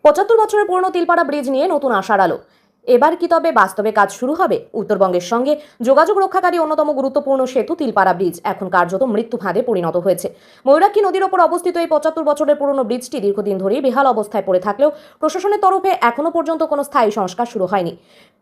৭৫ বছরের পুরনো তিলপাড়া ব্রিজ নিয়ে নতুন আশার আলো। এবার কি তবে বাস্তবে কাজ শুরু হবে? উত্তরবঙ্গের সঙ্গে যোগাযোগ রক্ষাকারী অন্যতম গুরুত্বপূর্ণ সেতু তিলপাড়া ব্রিজ এখন কার্যত মৃত্যু ফাঁদে পরিণত হয়েছে। ময়ূরাক্ষী নদীর ওপর অবস্থিত এই ৭৫ বছরের পুরনো ব্রিজটি দীর্ঘদিন ধরেই বেহাল অবস্থায় পড়ে থাকলেও প্রশাসনের তরফে এখনো পর্যন্ত কোনো স্থায়ী সংস্কার শুরু হয়নি।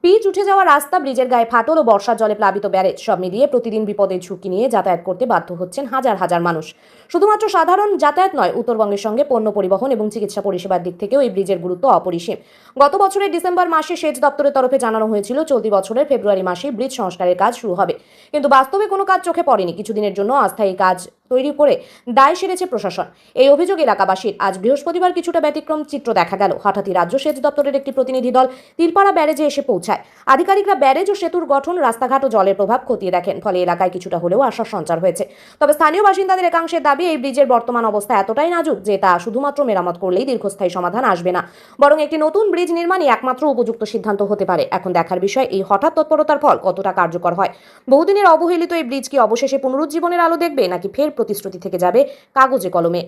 পিচ উঠে যাওয়া রাস্তা, ব্রিজের গায়ে ফাটল ও বর্ষার জলে প্লাবিত ব্যারেজ সব মিলিয়ে প্রতিদিন বিপদের ঝুঁকি নিয়ে যাতায়াত করতে বাধ্য হচ্ছেন হাজার হাজার মানুষ। শুধুমাত্র সাধারণ যাতায়াত নয়, উত্তরবঙ্গের সঙ্গে পণ্য পরিবহন এবং চিকিৎসা পরিষেবার দিক থেকেও এই ব্রিজের গুরুত্ব অপরিসীম। গত বছরের ডিসেম্বর মাসে সেচ দপ্তরের তরফে জানানো হয়েছিল চলতি বছরের ফেব্রুয়ারি মাসে ব্রিজ সংস্কারের কাজ শুরু হবে, কিন্তু বাস্তবে কোনো কাজ চোখে পড়েনি। কিছুদিনের জন্য অস্থায়ী কাজ তৈরি করে দায় সেরেছে প্রশাসন। এই অভিযোগ এলাকাবাসীর। আজ বৃহস্পতিবার কিছুটা ব্যতিক্রম চিত্র দেখা গেল। হঠাৎই রাজ্য সেচ দপ্তরের একটি প্রতিনিধি দল তিলপাড়া ব্যারেজে এসে পৌঁছায়। আধিকারিকরা ব্যারেজ ও সেতুর গঠন, রাস্তাঘাট ও জলের প্রভাব খতিয়ে দেখেন। ফলে এলাকায় কিছুটা হলেও আশার সঞ্চার হয়েছে। তবে স্থানীয় বাসিন্দাদের একাংশের দাবি, এই ব্রিজের বর্তমান অবস্থা এতটাই নাজুক যে তা শুধুমাত্র মেরামত করলেই দীর্ঘস্থায়ী সমাধান আসবে না, বরং একটি নতুন ব্রিজ নির্মাণই একমাত্র উপযুক্ত সিদ্ধান্ত হতে পারে। এখন দেখার বিষয় এই হঠাৎ তৎপরতার ফল কতটা কার্যকর হয়। বহুদিনের অবহেলিত এই ব্রিজ কি অবশেষে পুনরুজ্জীবনের আলো দেখবে, নাকি ফের প্রতিশ্রুতি থেকে যাবে কাগজে কলমে?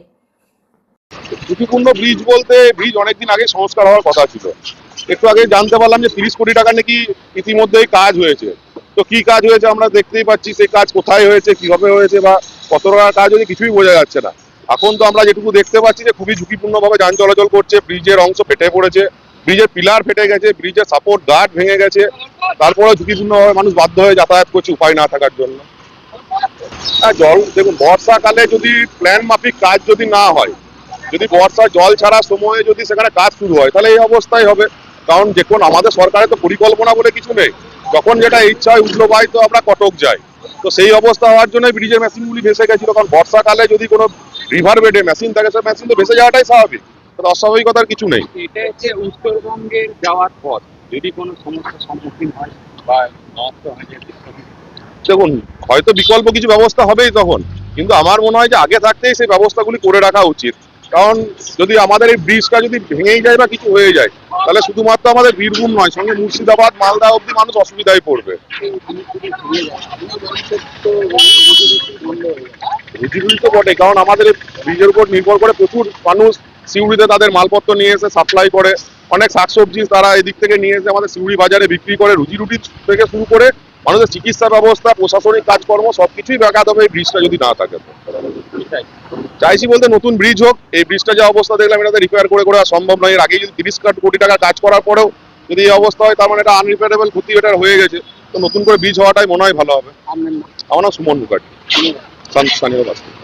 ঝুঁকিপূর্ণ ব্রিজ বলতে, ব্রিজ অনেকদিন আগে সংস্কার হওয়ার কথা ছিল। একটু আগে জানতে পারলাম যে 30 কোটি টাকা নাকি ইতিমধ্যেই কাজ হয়েছে। তো কি কাজ হয়েছে আমরা দেখতেই পাচ্ছি, সেই কাজ কোথায় হয়েছে, কিভাবে হয়েছে বা কত টাকার কাজ হয়েছে কিছুই বোঝা যাচ্ছে না। এখন তো আমরা যেটুকু দেখতে পাচ্ছি যে খুবই ঝুঁকিপূর্ণভাবে যান চলাচল করছে। ব্রিজের অংশ ফেটে পড়েছে, ব্রিজের পিলার ফেটে গেছে, ব্রিজের সাপোর্ট গার্ড ভেঙে গেছে। তারপরে ঝুঁকিপূর্ণভাবে মানুষ বাধ্য হয়ে যাতায়াত করছে উপায় না থাকার জন্য। জল দেখুন, বর্ষাকালে যদি প্ল্যান মাফিক কাজ যদি না হয়, যদি বর্ষা জল ছাড়া সময়ে যদি সেখানে কাজ শুরু হয়, তাহলে এই অবস্থায় হবে। কারণ দেখুন, আমাদের সরকারের তো পরিকল্পনা বলে কিছু নেই। যখন যেটা ইচ্ছা হয় উঠলো ভাই, তো আমরা কটক যাই। তো সেই অবস্থা হওয়ার জন্য ব্রিজের মেশিনগুলি ভেসে গেছিল। কারণ বর্ষাকালে যদি কোনো রিভার বেডে মেশিন থাকে, সেই মেশিন তো ভেসে যাওয়াটাই স্বাভাবিক, অস্বাভাবিকতার কিছু নেই। এটা হচ্ছে উত্তরবঙ্গের যাওয়ার পথ, যদি কোনো সমস্যার সম্মুখীন হয় বা নষ্ট হয়ে যায়, দেখুন, হয়তো বিকল্প কিছু ব্যবস্থা হবেই তখন, কিন্তু আমার মনে হয় যে আগে থাকতেই সেই ব্যবস্থাগুলি করে রাখা উচিত। কারণ যদি আমাদের এই ব্রিজটা যদি ভেঙেই যায় বা কিছু হয়ে যায়, তাহলে শুধুমাত্র আমাদের বীরভূম নয়, সঙ্গে মুর্শিদাবাদ, মালদা অব্দি মানুষ অসুবিধায় পড়বে। রুজিগুলি তো বটে, কারণ আমাদের এই ব্রিজের উপর নির্ভর করে প্রচুর মানুষ সিউড়িতে তাদের মালপত্র নিয়ে এসে সাপ্লাই করে। অনেক শাকসবজি তারা এদিক থেকে নিয়ে এসে আমাদের সিউড়ি বাজারে বিক্রি করে। রুজি রুটি থেকে শুরু করে মানুষের চিকিৎসা ব্যবস্থা, প্রশাসনিক কাজকর্ম সবকিছুই ব্যাঘাত হবে এই ব্রিজটা যদি না থাকে। চাইছি বলতে নতুন ব্রিজ হোক। এই ব্রিজটা যে অবস্থা দেখলাম, এটাতে রিপেয়ার করে করে সম্ভব নয়। এর আগেই যদি 30 কোটি টাকা কাজ করার পরেও যদি এই অবস্থা হয়, তার মানে এটা আনরিপেয়ারেবল ক্ষতি এটার হয়ে গেছে। তো নতুন করে ব্রিজ হওয়াটাই মনে হয় ভালো হবে। আমার নাম সুমন মুখার্জি, স্থানীয় বাসিন্দা।